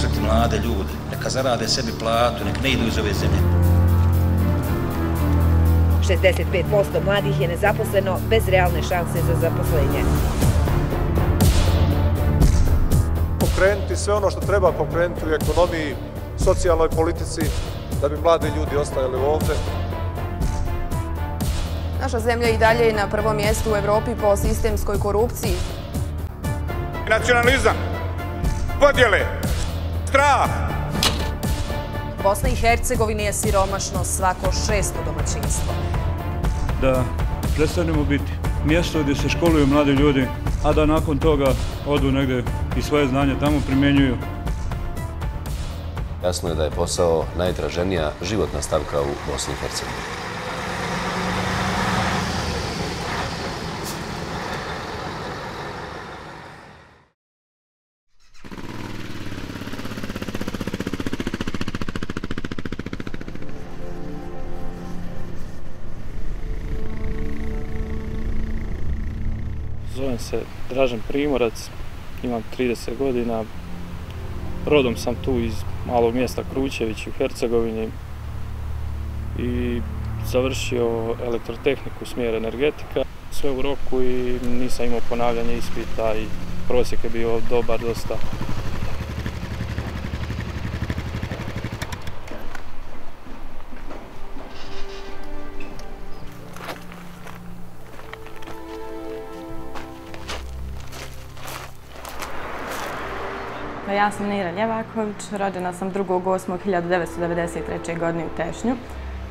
zaposliti mlade ljude, neka zarade sebi platu, nek ne idu iz ove zemlje. 65% mladih je nezaposleno bez realne šanse za zaposlenje. Pokrenuti sve ono što treba pokrenuti u ekonomiji, socijalnoj politici, da bi mladi ljudi ostajali ovdje. Naša zemlja i dalje je na prvom mjestu u Evropi po sistemskoj korupciji. Nacionalizam, podjele, strah. Bosna i Hercegovina je siromašno svako 6. domaćinstvo. Da prestanemo biti mjesto gdje se školuju mladi ljudi, a da nakon toga odu negdje i svoje znanje tamo primjenjuju. Jasno je da je posao najtraženija životna stavka u Bosni i Hercegovini. Zovem se Dražen Primorac, imam 30 godina, rodom sam tu iz malog mjesta Kručević u Hercegovini i završio elektrotehniku, smjer energetika, sve u roku i nisam imao ponavljanje ispita i prosjek je bio dobar dosta. Ja sam Nira Ljevaković, rođena sam 2.8.1993. godine u Tešnju.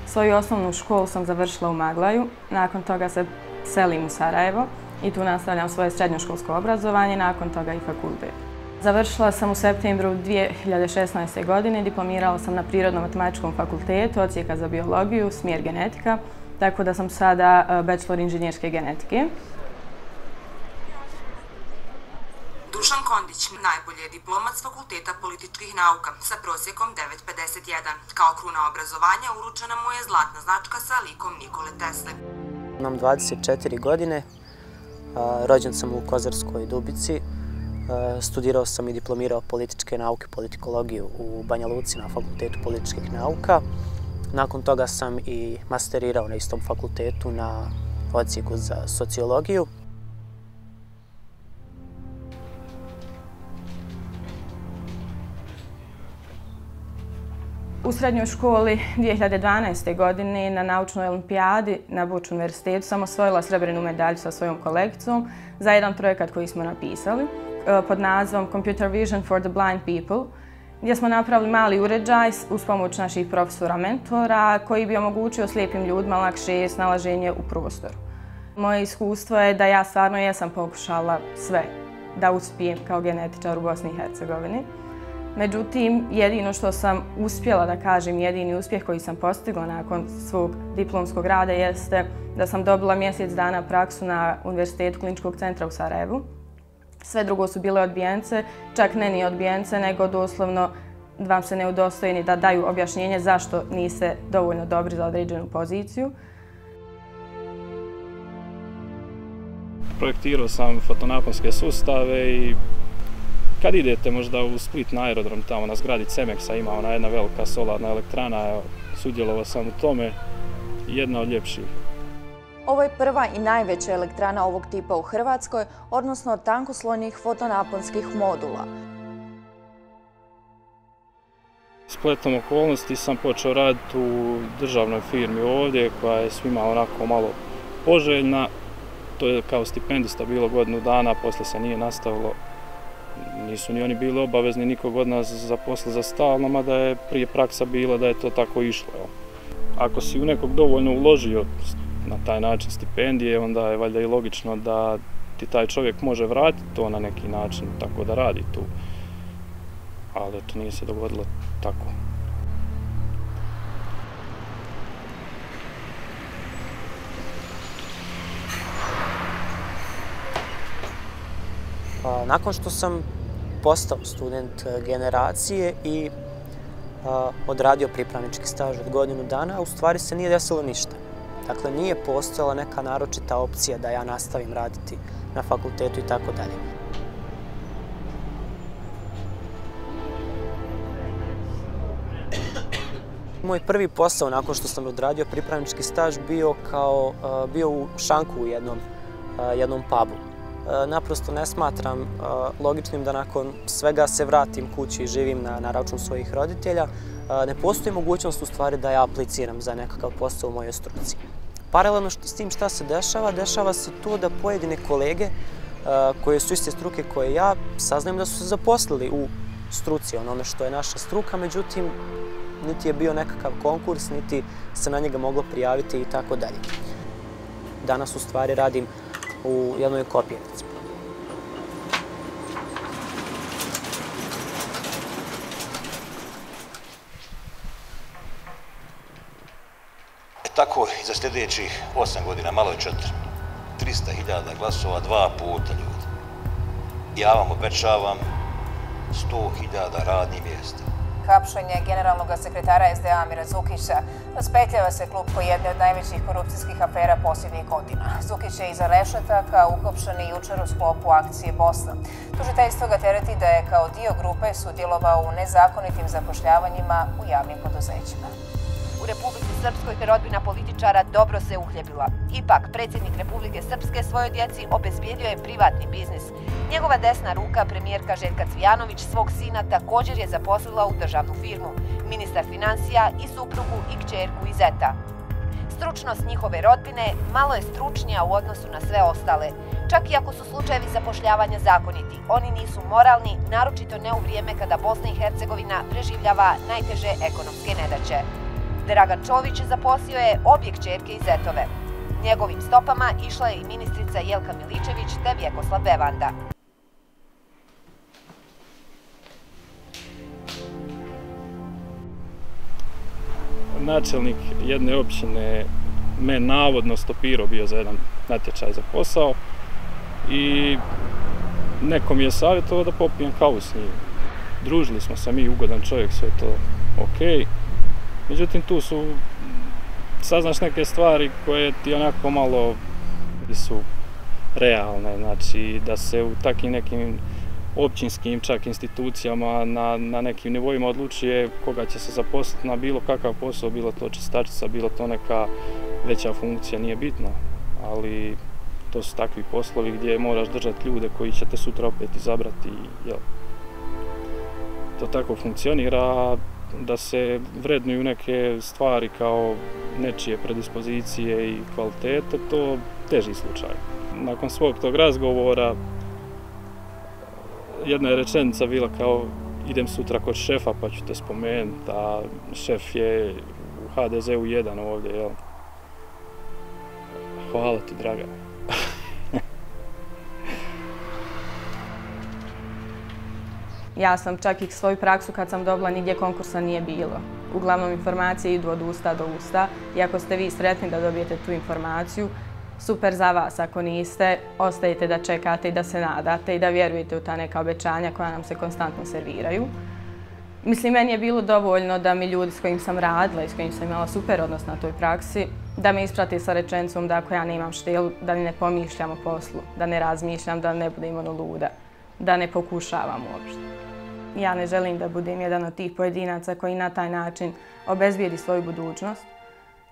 Svoju osnovnu školu sam završila u Maglaju, nakon toga se selim u Sarajevo i tu nastavljam svoje srednjoškolsko obrazovanje, nakon toga i fakultet. Završila sam u septembru 2016. godine, diplomirala sam na Prirodno-matematičkom fakultetu, odsjeka za biologiju, smjer genetika, tako da sam sada bachelor inženjerske genetike. Dušan Kondić, najbolji je diplomat s Fakulteta političkih nauka sa prosjekom 9,51. Kao kruna obrazovanja uručena mu je zlatna značka sa likom Nikole Tesle. Imam 24 godine, rođen sam u Kozarskoj Dubici, studirao sam i diplomirao političke nauke, politikologiju u Banja Luci na Fakultetu političkih nauka. Nakon toga sam i masterirao na istom fakultetu na odsjeku za sociologiju. U srednjoj školi 2012. godine na naučnoj olimpijadi na Buč univerzitetu sam osvojila srebrnu medalju sa svojom kolegicom za jedan projekat koji smo napisali pod nazivom Computer Vision for the Blind People, gdje smo napravili mali uređaj uz pomoć naših profesora mentora koji bi omogućio slijepim ljudima lakše snalaženje u prostoru. Moje iskustvo je da ja stvarno jesam pokušala sve da uspijem kao genetičar u Bosni i Hercegovini. Međutim, jedino što sam uspjela da kažem, jedini uspjeh koji sam postigla nakon svog diplomskog rada jeste da sam dobila mjesec dana praksu na Univerzitetu kliničkog centra u Sarajevu. Sve drugo su bile odbijence, čak ne ni odbijence, nego doslovno vam se ne udostoji ni da daju objašnjenje zašto niste dovoljno dobri za određenu poziciju. Projektirao sam fotonaponske sustave i kad idete možda u Split na aerodrom, tamo na zgradi Cemexa ima ona jedna velika solarna elektrana, evo, sudjelovao sam u tome, jedna od ljepših. Ovo je prva i najveća elektrana ovog tipa u Hrvatskoj, odnosno tankoslojnih fotonaponskih modula. Spletom okolnosti sam počeo raditi u državnoj firmi ovdje, koja je svima onako malo poželjna. To je kao stipendista bilo godinu dana, poslije se nije nastavilo. Nisu ni oni bili obavezni nikog od nas zaposliti za stalno, mada je prije praksa bila da je to tako išlo. Ako si u nekog dovoljno uložio na taj način stipendije, onda je valjda i logično da ti taj čovjek može vratiti to na neki način, tako da radi tu. Ali to nije se dogodilo tako. Nakon što sam postao student generacije i odradio pripravnički staž od godinu dana, u stvari se nije desilo ništa. Dakle, nije postojala neka naročita opcija da ja nastavim raditi na fakultetu i tako dalje. Moj prvi posao nakon što sam odradio pripravnički staž bio u šanku u jednom pubu. Naprosto ne smatram logičnim da nakon svega se vratim kući i živim na račun svojih roditelja. Ne postoji mogućnost u stvari da ja apliciram za nekakav posao u mojoj struci. Paralelno s tim šta se dešava se to da pojedine kolege koje su iste struke koje ja saznajem da su se zaposlili u struci, onome što je naša struka, međutim niti je bio nekakav konkurs, niti se na njega moglo prijaviti i tako dalje. Danas u stvari radim u jednoj kopirnici. Tako i za sljedećih 8 godina, malo je 4. 300.000 glasova 2 puta, ljudi. Ja vam obećavam 100.000 radnih mjesta. Hapšenje generalnog sekretara SDA Amira Zukića raspetljava se klupko jedne od najvećih korupcijskih afera posljednjih godina. Zukić je iza rešetaka uhapšen jučer u sklopu akcije Bosna. Tužiteljstvo ga tereti da je kao dio grupe sudjelovao u nezakonitim zapošljavanjima u javnim poduzećima. U Republici Srpskoj rodbina političara dobro se uhljebila. Ipak, predsjednik Republike Srpske svojoj djeci obezbijedio je privatni biznis. Njegova desna ruka, premijerka Željka Cvijanović, svog sina također je zaposlila u državnu firmu, ministar financija i suprugu i kćerku iz zeta. Stručnost njihove rodbine malo je stručnija u odnosu na sve ostale. Čak i ako su slučajevi zapošljavanja zakoniti, oni nisu moralni, naročito ne u vrijeme kada Bosna i Hercegovina preživljava najteže ekonomske nedaće. Dragan Čović zaposlio je obje kćerke i zetove. Njegovim stopama išla je i ministrica Jelka Miličević te Vjekoslav Bevanda. Načelnik jedne općine me navodno stopirao bio za jedan natječaj za posao i neko mi je savjetovao da popijem kavu s njim. Družili smo se mi, ugodan čovjek, sve to ok. Međutim, tu saznaš neke stvari koje ti onako malo su realne, znači da se u takvim nekim općinskim čak institucijama na nekim nivoima odlučuje koga će se zaposliti na bilo kakav posao, bilo to čistačica, bilo to neka veća funkcija, nije bitno, ali to su takvi poslovi gdje moraš držati ljude koji će te sutra opet izabrati, jel? To tako funkcionira, da se vrednuju neke stvari kao nečije predispozicije i kvalitete, to teži slučaj. Nakon svog tog razgovora jedna je rečenica bila kao idem sutra kod šefa pa ću te spomenuti, a šef je u HDZ-u 1 ovdje, jel? Hvala ti, draga. Ja sam čak i svoju praksu kad sam dobila nigdje konkursa nije bilo. Uglavnom informacije idu od usta do usta i ako ste vi sretni da dobijete tu informaciju, super za vas. Ako niste, ostajete da čekate i da se nadate i da vjerujete u ta neka obećanja koja nam se konstantno serviraju. Mislim, meni je bilo dovoljno da mi ljudi s kojim sam radila i s kojim sam imala super odnos na toj praksi, da me isprati sa rečenicom da ako ja nemam štelu, da ni ne pomišljam o poslu, da ne razmišljam, da ne budem ono luda, da ne pokušavam uopšte. Ja ne želim da budem jedan od tih pojedinaca koji na taj način obezbijedi svoju budućnost.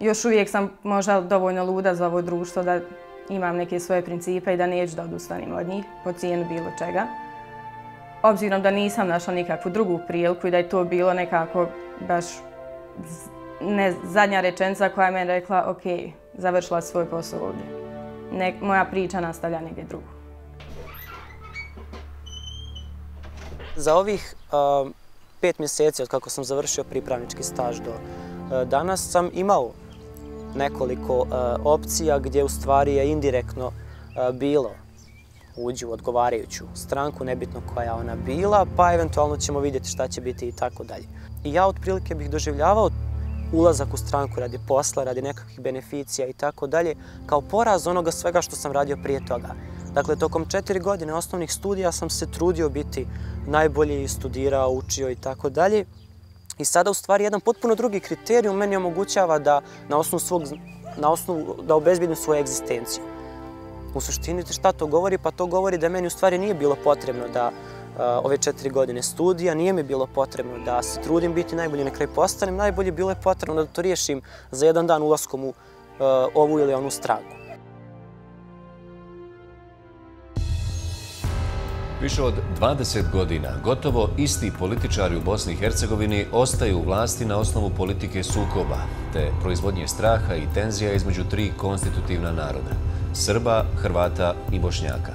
Još uvijek sam možda dovoljno luda za ovo društvo da imam neke svoje principe i da neću da odustanem od njih po cijenu bilo čega. Obzirom da nisam našla nikakvu drugu priliku i da je to bilo nekako baš zadnja rečenica koja je meni rekla ok, završila svoj posao ovdje. Moja priča nastavlja negdje drugo. Za ovih 5 mjeseci od kako sam završio pripravnički staž do danas sam imao nekoliko opcija gdje u stvari je indirektno bilo uđi u odgovarajuću stranku, nebitno koja je ona bila, pa eventualno ćemo vidjeti šta će biti i tako dalje. I ja otprilike bih doživljavao ulazak u stranku radi posla, radi nekakvih beneficija i tako dalje, kao poraz onoga svega što sam radio prije toga. Dakle, tokom 4 godine osnovnih studija sam se trudio biti najbolji, studirao, učio i tako dalje. I sada u stvari jedan potpuno drugi kriterijum meni omogućava da da obezbijedim svoju egzistenciju. U suštini šta to govori? Pa to govori da meni u stvari nije bilo potrebno da ove 4 godine studija. Nije mi bilo potrebno da se trudim biti najbolji, na kraju postanem najbolji. Bilo je potrebno da to riješim za jedan dan ulaskom u ovu ili onu stranku. Više od 20 godina gotovo isti političari u Bosni i Hercegovini ostaju u vlasti na osnovu politike sukoba, te proizvodnje straha i tenzija između 3 konstitutivna naroda – Srba, Hrvata i Bošnjaka.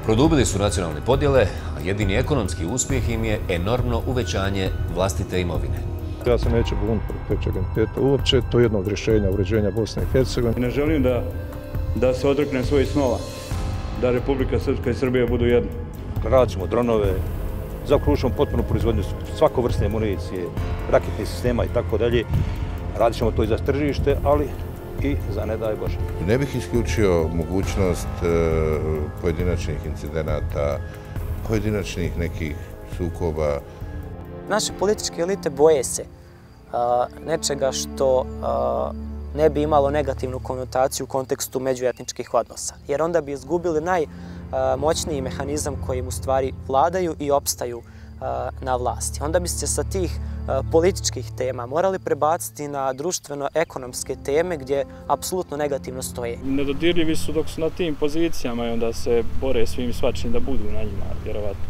Produbili su nacionalne podjele, a jedini ekonomski uspjeh im je enormno uvećanje vlastite imovine. Ja se neću buniti protiv trećeg entiteta uopće, to je jedno od rješenja uređenja Bosne i Hercegovine. Ne želim da se odreknem svojih snova, da Republika Srpska i Srbija budu jedno. Radit ćemo dronove, zaokružimo potpunu proizvodnju svako vrste municije, raketnih sistema i tako dalje. Radit ćemo to i za tržište, ali i za ne daj Bože. Ne bih isključio mogućnost pojedinačnih incidenata, pojedinačnih nekih sukoba. Naše političke elite boje se nečega što ne bi imalo negativnu konotaciju u kontekstu međuetničkih odnosa. Jer onda bi izgubili najmoćniji mehanizam kojim u stvari vladaju i opstaju na vlasti. Onda bi se sa tih političkih tema morali prebaciti na društveno-ekonomske teme gdje apsolutno negativno stoje. Nedodirljivi su dok su na tim pozicijama i onda se bore svim i svačim da budu na njima, vjerovatno.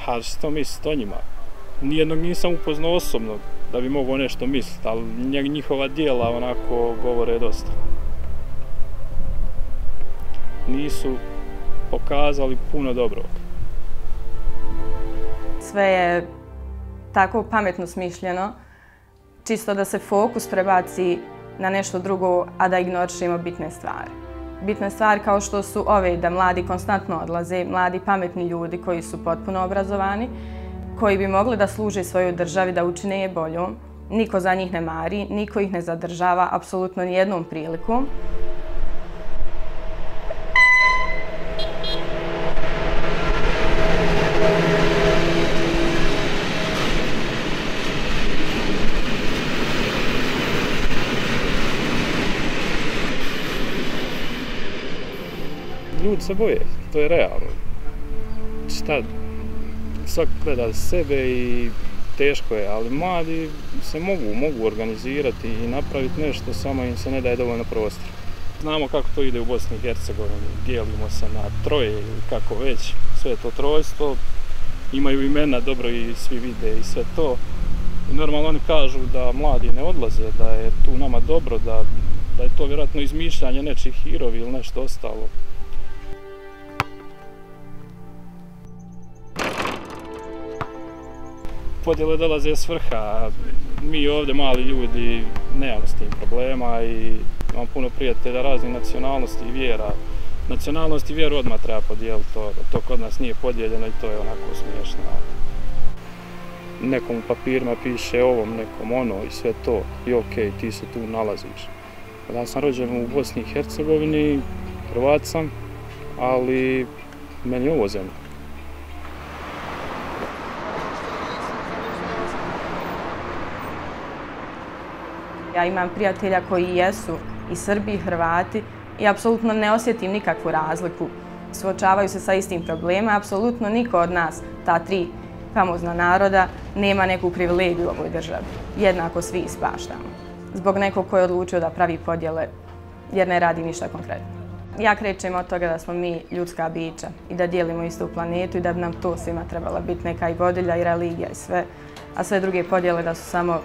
A što misliti o njima? Nijednog nisam upoznao osobno da bi mogao nešto misliti, ali njihova dijela onako govore dosta. Nisu pokazali puno dobrog. Sve je tako pametno smišljeno, čisto da se fokus prebaci na nešto drugo, a da ignorišemo bitne stvari. Bitne stvari kao što su ove da mladi konstantno odlaze, mladi pametni ljudi koji su potpuno obrazovani, koji bi mogli da služe svojoj državi, da učine je boljom. Niko za njih ne mari, niko ih ne zadržava apsolutno nijednom prilikom. Ljudi se boje, to je realno. Svak gleda sebe i teško je, ali mladi se mogu organizirati i napraviti nešto, samo im se ne daje dovoljno prostora. Znamo kako to ide u Bosni i Hercegovini, dijelimo se na troje ili kako već, sve to trojstvo, imaju imena dobro i svi vide i sve to. I normalno oni kažu da mladi ne odlaze, da je tu nama dobro, da je to vjerojatno izmišljanje nečih hirovi ili nešto ostalo. Podjele dolaze s vrha, mi ovdje mali ljudi nemamo s tim problema i imamo puno prijatelja raznih nacionalnosti i vjera. Nacionalnost i vjeru odmah treba podijeliti, to kod nas nije podijeljeno i to je onako smiješno. Nekom u papirima piše ovom, nekom ono i sve to i okej, ti se tu nalaziš. Ja sam rođen u Bosni i Hercegovini, Hrvat sam, ali meni je ovo zemlja. Ja imam prijatelja koji jesu i Srbi i Hrvati i apsolutno ne osjetim nikakvu razliku. Suočavaju se sa istim problemima, apsolutno niko od nas, ta 3 famozna naroda, nema neku privilegiju u ovoj državi. Jednako svi ispaštamo. Zbog nekog ko je odlučio da pravi podjele jer ne radi ništa konkretno. Ja krećem od toga da smo mi ljudska bića i da dijelimo istu planetu i da bi nam to svima trebala biti neka i vodilja i religija i sve, a sve druge podjele da su samo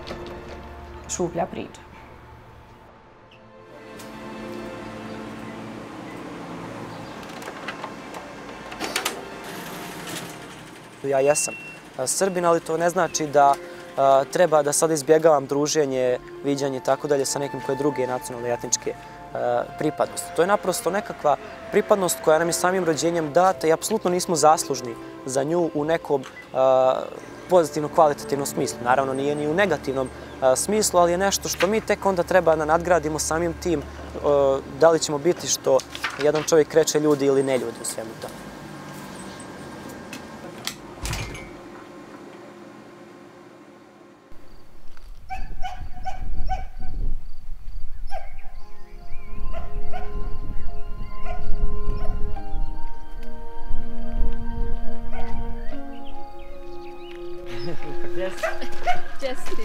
šuplja priča. Ja jesam Srbin, ali to ne znači da treba da sad izbjegavam druženje, viđanje i tako dalje sa nekim koje druge nacionalne i etničke pripadnosti. To je naprosto nekakva pripadnost koja nam je samim rođenjem data i apsolutno nismo zaslužni za nju u nekom pozitivnom, kvalitativnom smislu. Naravno, nije ni u negativnom smislu, ali je nešto što mi tek onda treba da nadgradimo samim tim da li ćemo biti što jedan čovjek kreće ljudi ili ne ljudi u svemu tome. Gdje si ti?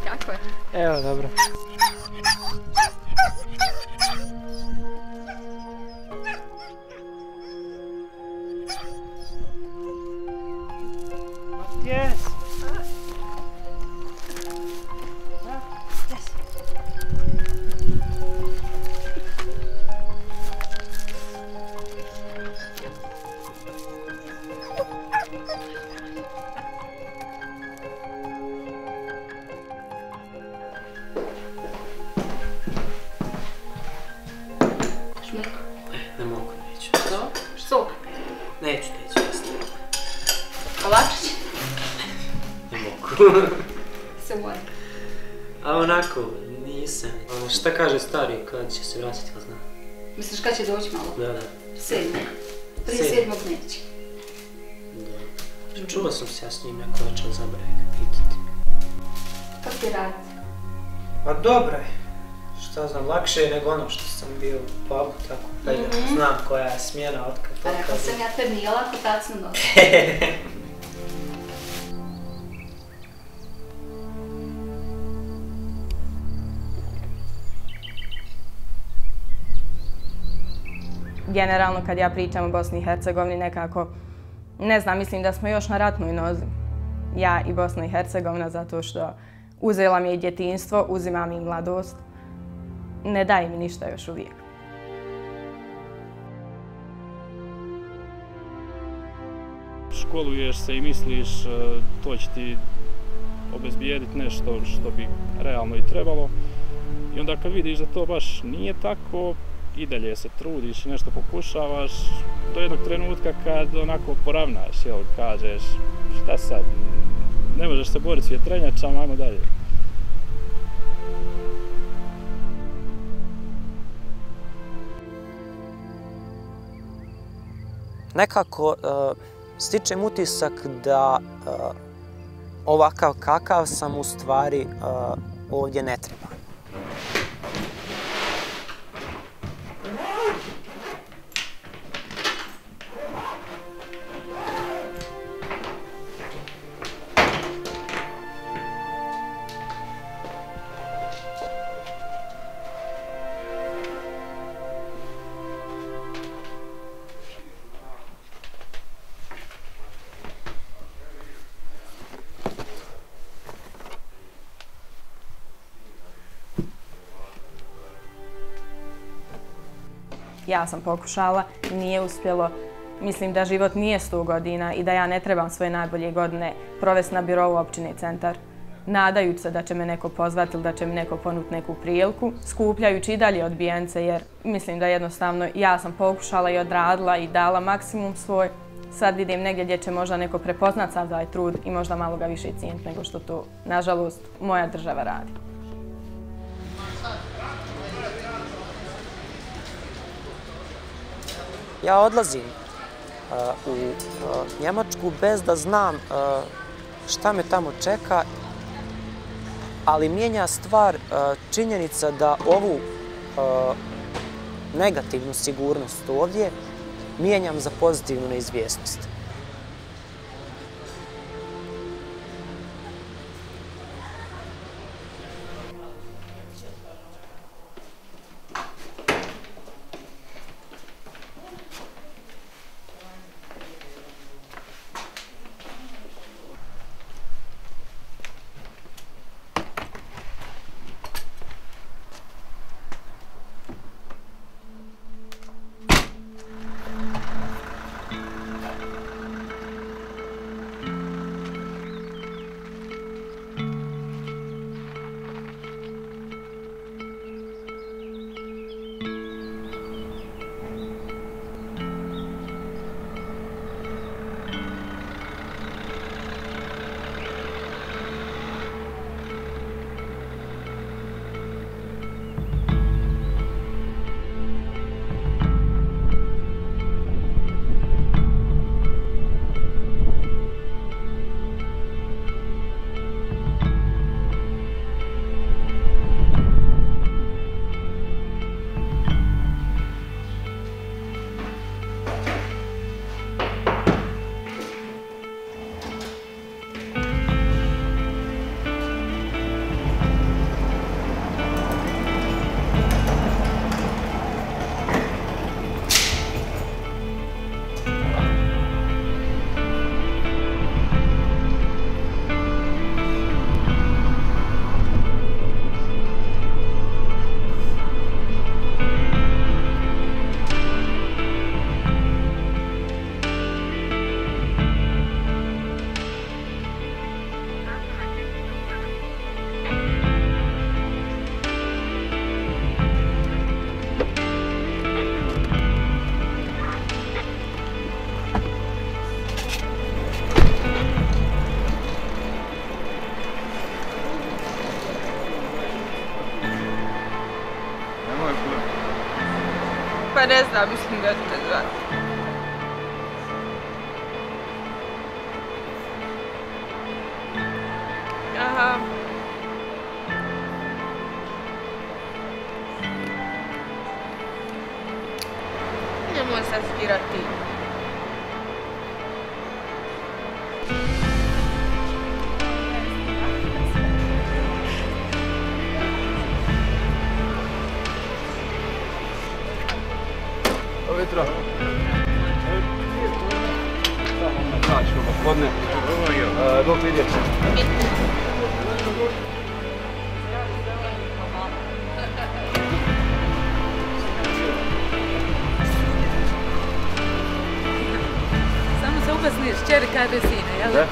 Kako je? Evo, dobro. Yes. Ne mogu, neću. Što? Što? Neću, jesti. Kolačić? Ne mogu. Se mora. A onako, nisam. Šta kaže stari, kad će se vratiti, ko zna? Misliš kad će doći malo? Da. 7. Prije 7. neće. Da. Čuo sam se ja s njim neko večer zaboravio ga pitati. Kako ti radite? Pa dobro je. Šta znam, lakše je nego ono što sam bio u pubu, tako da znam koja je smjena otkad. A rekao sam ja tebi nije lako tacnu noć. Generalno kad ja pričam o Bosni i Hercegovini nekako, ne znam, mislim da smo još na ratnoj nozi. Ja i Bosna i Hercegovina zato što uzela mi je djetinjstvo, uzima mi mladost. Ne daje mi ništa još uvijek. Školuješ se i misliš to će ti obezbijediti nešto što bi realno i trebalo. I onda kad vidiš da to baš nije tako, i dalje se trudiš i nešto pokušavaš, do jednog trenutka kad onako poravnaš, jel, kažeš šta sad, ne možeš se boriti s vjetrenjačama, ajmo dalje. Nekako stičem utisak da ovakav kakav sam u stvari ovdje ne treba. Ja sam pokušala, nije uspjelo. Mislim da život nije 100 godina i da ja ne trebam svoje najbolje godine provesti na birovu općine Centar. Nadajući se da će me neko pozvati ili da će mi neko ponuti neku priliku, skupljajući i dalje odbijence jer mislim da jednostavno ja sam pokušala i odradila i dala maksimum svoj. Sad idem negdje gdje će možda neko prepoznat sav taj trud i možda malo ga više cijeniti nego što to, nažalost, moja država radi. Ja odlazim u Njemačku bez da znam šta me tamo čeka, ali mijenja stvar činjenica da ovu negativnu sigurnost ovdje mijenjam za pozitivnu neizvjesnost. Pa ne znam, mislim da ćete zvati. Aha. Nemoj sad skirati. Jutro. Znači, gospodine, dok vidjeti. Samo se upasniš, čeri kaže sine, jel? Da.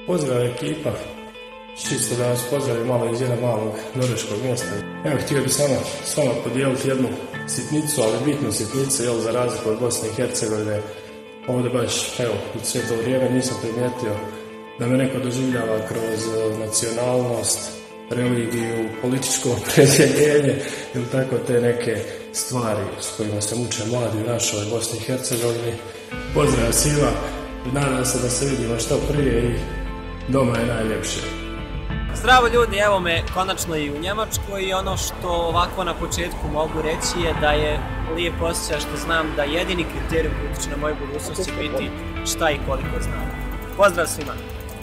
Pozdrav ekipa, čisto da vas pozdravim malo iz jednog malog norveškog mjesta. Evo, htio bih samo s vama podijeliti jednu sitnicu, ali bitnu sitnicu, jel, za razliku od Bosne i Hercegovine. Ovdje baš, evo, u sve to vrijeme nisam primijetio da me neko doživljava kroz nacionalnost, religiju, političko opredjeljenje ili tako te neke stvari s kojima se muče mladi u našoj Bosni i Hercegovini. Pozdrav svima, nadam se da se vidimo što prije i doma je najljepše. Zdravo ljudi, evo me konačno i u Njemačkoj i ono što ovako na početku mogu reći je da je lijep osjećaj što znam da jedini kriterijum koji utiče na moju budućnost će biti šta i koliko znam. Pozdrav svima!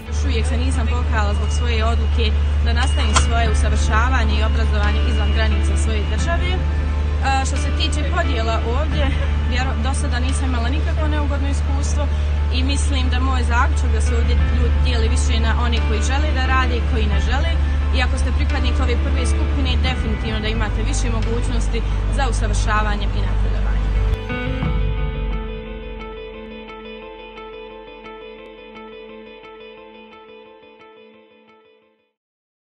Još uvijek se nisam pokajala zbog svoje odluke da nastavim svoje usavršavanje i obrazovanje izvan granica svoje države. Što se tiče podjela ovdje, do sada nisam imala nikakvo neugodno iskustvo i mislim da moj zaključak da se ovdje ljudi dijeli više na one koji žele da rade i koji ne žele. I ako ste pripadnik ove prve skupine, definitivno da imate više mogućnosti za usavršavanje i napredovanje.